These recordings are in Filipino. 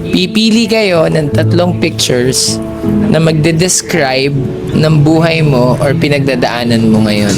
Pipili kayo ng tatlong pictures na magde-describe ng buhay mo or pinagdadaanan mo ngayon.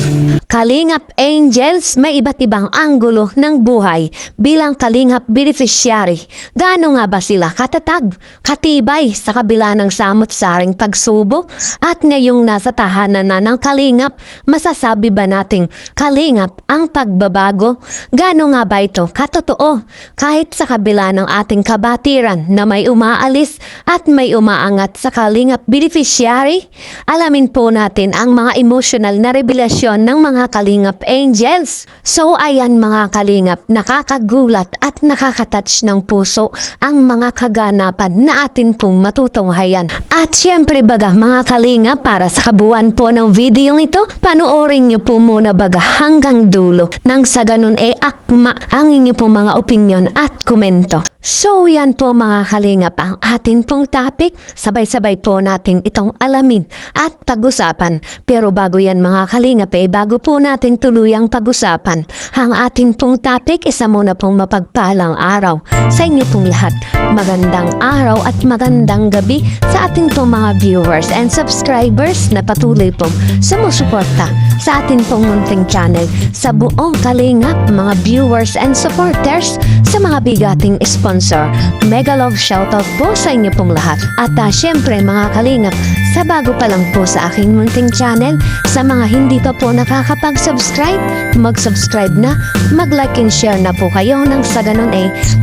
Kalingap Angels, may iba't ibang anggulo ng buhay bilang Kalingap beneficiary. Gaano nga ba sila katatag, katibay sa kabila ng samot-saring pagsubok? At ngayong nasa tahanan na ng Kalingap, masasabi ba nating Kalingap ang pagbabago? Gaano nga ba ito katotoo? Kahit sa kabila ng ating kabatiran na may umaalis at may umaangat sa Kalingap beneficiary, alamin po natin ang mga emotional na revelasyon ng mga Kalingap Angels. So ayan mga Kalingap, nakakagulat at nakakatouch ng puso ang mga kaganapan na atin pong matutunghayan. At syempre baga mga Kalingap, para sa kabuuan po ng video nito, panoorin niyo po muna baga hanggang dulo nang sa ganun akma ang inyo pong mga opinion at komento. So yan po mga Kalingap ang atin pong topic. Sabay-sabay po natin itong alamin at pag-usapan. Pero bago yan mga Kalingap bago po natin tuluyang pag-usapan ang ating pong topic, isa muna pong mapagpalang araw sa inyo pong lahat. Magandang araw at magandang gabi sa ating pong mga viewers and subscribers na patuloy pong sumusuporta sa ating pong munting channel. Sa buong Kalingap, mga viewers and supporters, sa mga bigating sponsor, mega love shoutout po sa inyo pong lahat. At syempre mga Kalingap, sa bago pa lang po sa aking munting channel, sa mga hindi pa po nakakapag-subscribe, mag-subscribe na, mag-like and share na po kayo nang sa ganun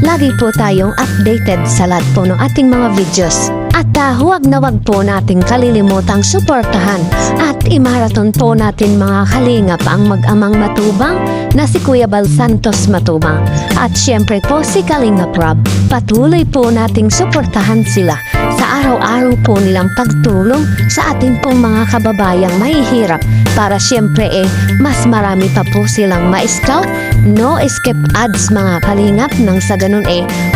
lagi po tayong updated sa lahat po ng ating mga videos. At huwag na wag po nating kalilimutang suportahan at imaraton po natin mga Kalingap ang mag-amang matubang na si Kuya Bal Santos Matubang. At syempre po si Kalingap Rob. Patuloy po nating suportahan sila sa araw-araw po nilang pagtulong sa ating pong mga kababayang mahihirap para syempre mas marami pa po silang ma-scout. No escape ads mga Kalingap, nang sa ganun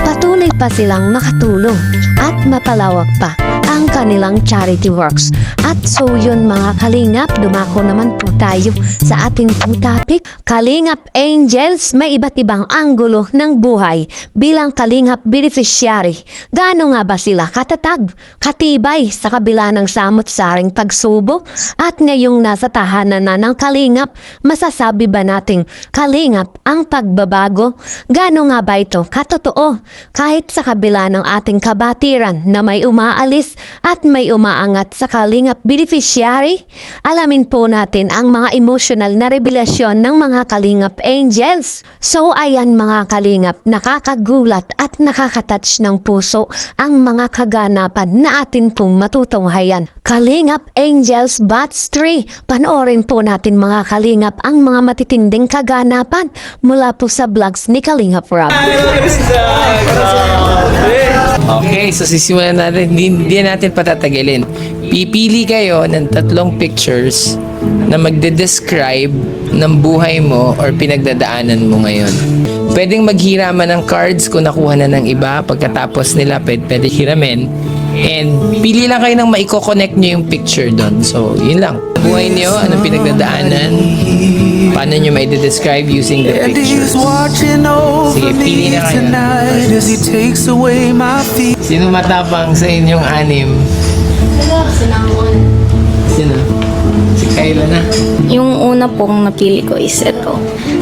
patuloy pa silang makatulong at mapalawak pa ang kanilang charity works. At so yun mga Kalingap, dumako naman po tayo sa ating pong topic. Kalingap Angels, may iba't ibang anggulo ng buhay bilang Kalingap beneficiary. Gaano nga ba sila katatag, katibay sa kabila ng samot-saring pagsubok? At ngayong nasa tahanan na ng Kalingap, masasabi ba nating Kalingap ang pagbabago? Gaano nga ba ito katotoo? Kahit sa kabila ng ating kabatiran na may umaalis at may umaangat sa Kalingap beneficiary, alamin po natin ang mga emotional na revelasyon ng mga Kalingap Angels. So ayan mga Kalingap, nakakagulat at nakakatouch ng puso ang mga kaganapan na atin pong matutunghayan. Kalingap Angels Batch 3, panoorin po natin mga Kalingap ang mga matitinding kaganapan mula po sa vlogs ni Kalingap Rob. Okay, so sisimulan natin, hindi natin patatagalin. Pipili kayo ng tatlong pictures na magde-describe ng buhay mo or pinagdadaanan mo ngayon. Pwedeng maghiraman ng cards kung nakuha na ng iba, pagkatapos nila pwede hiramin. And pili lang kayo ng maiko-connect nyo yung picture doon. So, yun lang. Buhay niyo, anong pinagdadaanan, paano nyo mai-describe using the pictures. Sige, pili na kayo. Sino matapang sa inyong anim? Sino? Si Kayla na. Yung una pong napili ko is ito.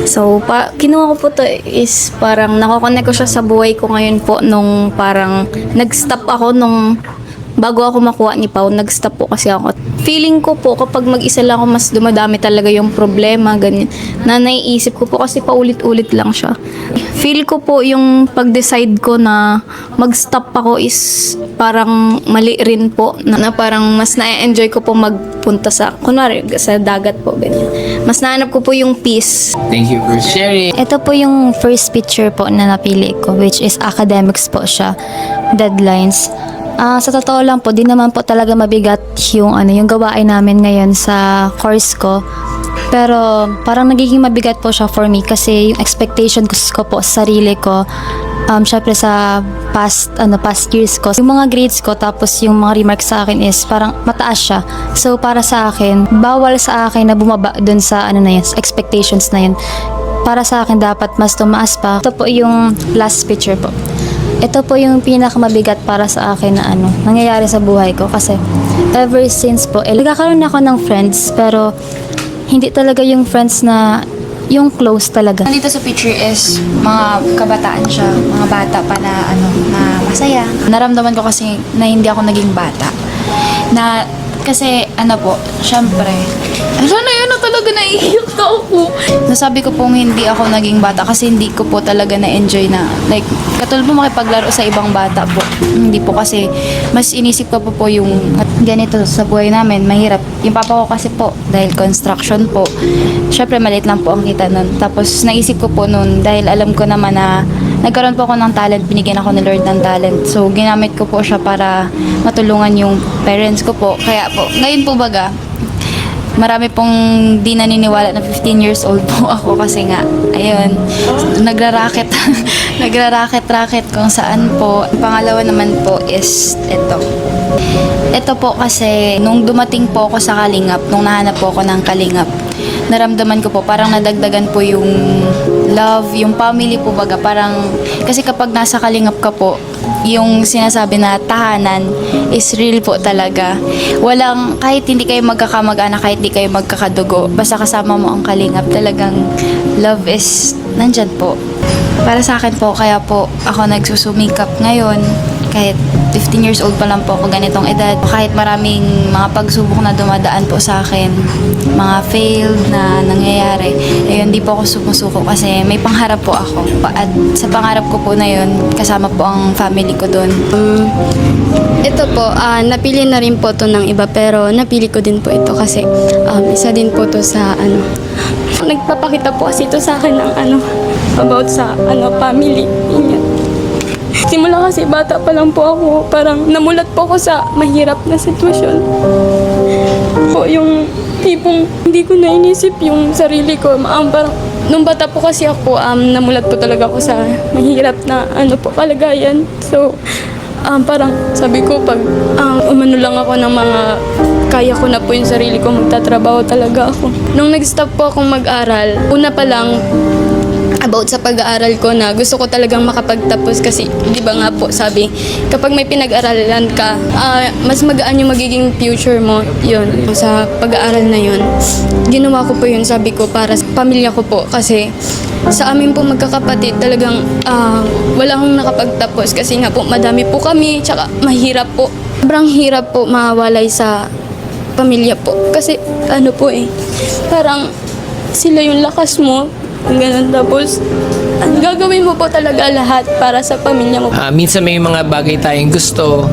So, kinuha ko po to is parang nakakonect ko siya sa buhay ko ngayon po nung parang nag-stop ako nung bago ako makuha ni Pao, nag-stop po kasi ako. Feeling ko po kapag mag-isa lang ako mas dumadami talaga yung problema, ganyan. Na naiisip ko po kasi paulit-ulit lang siya. Feel ko po yung pag-decide ko na mag-stop ako is parang mali rin po. Na parang mas na-enjoy ko po magpunta sa, kunwari, sa dagat po, ganyan. Mas nahanap ko po yung peace. Thank you for sharing. Ito po yung first picture po na napili ko, which is academics po siya, deadlines. Sa totoo lang po, di naman po talaga mabigat yung gawain namin ngayon sa course ko. Pero parang nagiging mabigat po siya for me kasi yung expectation ko po sa sarili ko, syempre sa past years ko, yung mga grades ko tapos yung mga remarks sa akin is parang mataas siya. So para sa akin, bawal sa akin na bumaba dun sa expectations na yun. Para sa akin dapat mas tumaas pa. Ito po yung last picture po. Ito po yung pinakamabigat para sa akin na nangyayari sa buhay ko kasi ever since po, nagkakaroon ako ng friends pero hindi talaga yung friends na yung close talaga. Nandito sa picture is mga kabataan siya, mga bata pa na na masaya. Naramdaman ko kasi na hindi ako naging bata. Na kasi syempre, na yun na talaga naiiyak na ako. Nasabi ko pong hindi ako naging bata kasi hindi ko po talaga na-enjoy na like katulad po makipaglaro sa ibang bata po. Hindi po kasi mas inisip ko po yung ganito sa buhay namin, mahirap. Yung papa ko kasi po, dahil construction po, syempre maliit lang po ang kita nun. Tapos naisip ko po nun, dahil alam ko naman na nagkaroon po ako ng talent, binigyan ako ni Lord ng talent. So, ginamit ko po siya para matulungan yung parents ko po. Kaya po, ngayon po baga, marami pong di naniniwala na 15 years old po ako kasi nga, ayun, nagraraket, nagraraket-raket kung saan po. Pangalawa naman po is ito. Ito po kasi, nung dumating po ako sa Kalingap, nung nahanap po ako ng Kalingap, naramdaman ko po, parang nadagdagan po yung love, yung family po baga, parang, kasi kapag nasa Kalingap ka po, yung sinasabi na tahanan is real po talaga. Walang, kahit hindi kayo magkakamag-anak, kahit hindi kayo magkakadugo, basta kasama mo ang Kalingap, talagang love is nandyan po. Para sa akin po, kaya po ako nagsusumikap ngayon, kahit 15 years old pa lang po ako ganitong edad, kahit maraming mga pagsubok na dumadaan po sa akin, mga failed na nangyayari, ayun, di po ako sumusuko kasi may pangarap po ako. At sa pangarap ko po na yun, kasama po ang family ko doon. Ito po, napili na rin po to ng iba pero napili ko din po ito kasi isa din po to sa nagpapakita po kasi ito sa akin ng about sa family niya. Simula kasi bata pa lang po ako, parang namulat po ako sa mahirap na sitwasyon. Po yung tipong hindi ko na inisip yung sarili ko. Parang nung bata po kasi ako, namulat po talaga ako sa mahirap na kalagayan. So, parang sabi ko pag umano lang ako ng mga kaya ko na po yung sarili ko, magtatrabaho talaga ako. Nung nag-stop po akong mag-aral, una pa lang about sa pag-aaral ko na gusto ko talagang makapagtapos kasi di ba nga po sabi kapag may pinag-aralan ka mas magaan yung magiging future mo yun sa pag-aaral na yun. Ginawa ko po yun, sabi ko, para sa pamilya ko po kasi sa amin po magkakapatid talagang wala akong nakapagtapos kasi nga po madami po kami tsaka mahirap po, sobrang hirap po mawalay sa pamilya po kasi parang sila yung lakas mo. Ganun, tapos gagawin mo po talaga lahat para sa pamilya mo. Minsan may mga bagay tayong gusto.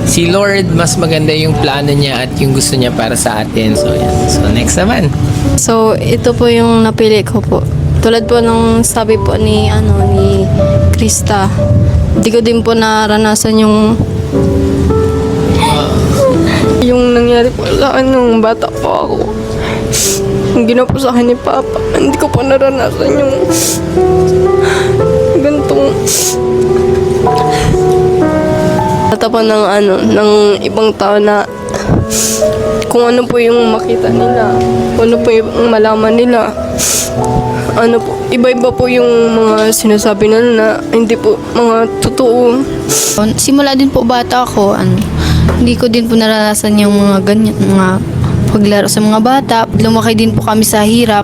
Si Lord, mas maganda yung plano niya at yung gusto niya para sa atin. So, yan. So, next naman. So, ito po yung napili ko po. Tulad po nung sabi po ni Krista, hindi ko din po naranasan yung nangyari po sa akin nung bata po ako. Yung ginawa po sa akin ni Papa, hindi ko po naranasan yung gantong natapan ng ibang tao na kung ano po yung makita nila, kung ano po yung malaman nila. Iba-iba po yung mga sinasabi nila na hindi po mga totoo. Simula din po bata ako, hindi ko din po naranasan yung mga ganyan, mga paglaro sa mga bata. Lumaki din po kami sa hirap.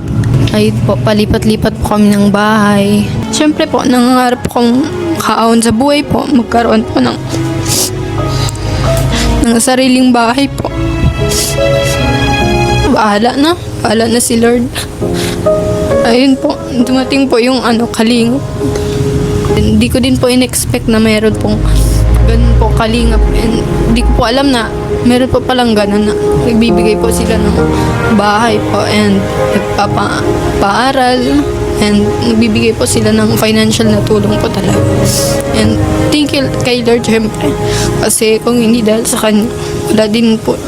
Ay po, palipat-lipat po kami ng bahay. Siyempre po, nangangarap po kong kaahon sa buhay po, magkaroon po ng sariling bahay po. Bahala na si Lord. Ayun po, dumating po yung Kalingap. Hindi ko din po in-expect na mayroon pong ganun po Kalingap. And hindi ko po alam na meron po palang ganun na nagbibigay po sila ng bahay po and nagpapaaral and nagbibigay po sila ng financial na tulong po talaga. And thank you kay Lord syempre kasi kung hindi dahil sa kanya, wala din po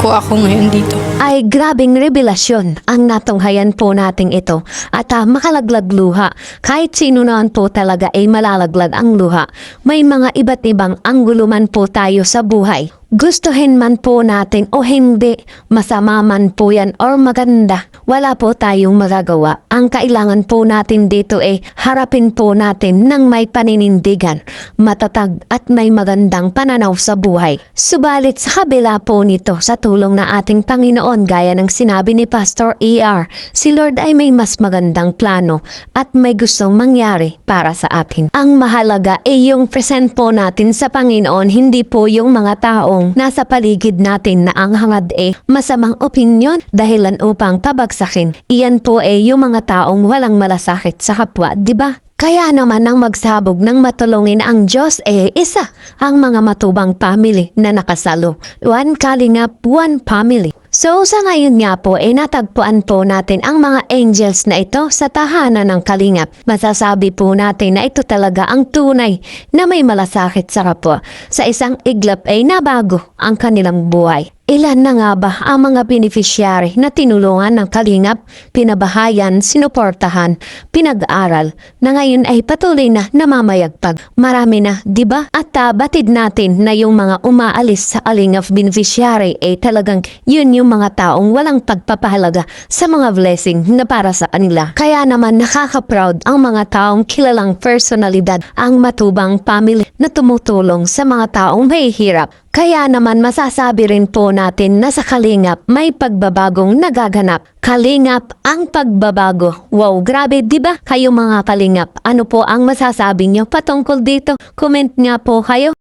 ako ngayon dito. Ay grabing revelasyon ang natunghayan po nating ito at makalaglag luha. Kahit sino naman po talaga ay malalaglag ang luha. May mga iba't ibang anggulo man po tayo sa buhay Gustuhin man po natin o hindi, masama man po yan or maganda, wala po tayong magagawa. Ang kailangan po natin dito harapin po natin ng may paninindigan, matatag at may magandang pananaw sa buhay. Subalit sa kabila po nito, sa tulong na ating Panginoon, gaya ng sinabi ni Pastor ER, si Lord ay may mas magandang plano at may gustong mangyari para sa atin. Ang mahalaga ay yung present po natin sa Panginoon, hindi po yung mga taong nasa paligid natin na ang hangad masamang opinyon dahilan upang pabagsakin. Iyan po yung mga taong walang malasakit sa kapwa, di ba? Kaya naman ang magsabog ng matulungin ang Diyos isa ang mga matubang family na nakasalo. One Kalingap, one family. So sa ngayon nga po natagpuan po natin ang mga angels na ito sa tahanan ng Kalingap. Masasabi po natin na ito talaga ang tunay na may malasakit sa kapwa. Sa isang iglap nabago ang kanilang buhay. Ilan na nga ba ang mga beneficiary na tinulungan ng Kalingap, pinabahayan, sinuportahan, pinag-aral, na ngayon ay patuloy na namamayagpag? Marami na, di ba? At batid natin na yung mga umaalis sa Kalingap beneficiary talagang yun yung mga taong walang pagpapahalaga sa mga blessing na para sa kanila. Kaya naman nakaka-proud ang mga taong kilalang personalidad, ang matubang family na tumutulong sa mga taong mahihirap. Kaya naman masasabi rin po natin na sa Kalingap may pagbabagong nagaganap. Kalingap ang pagbabago. Wow, grabe, di ba? Kayo mga Kalingap, ano po ang masasabi nyo patungkol dito? Comment nga po kayo.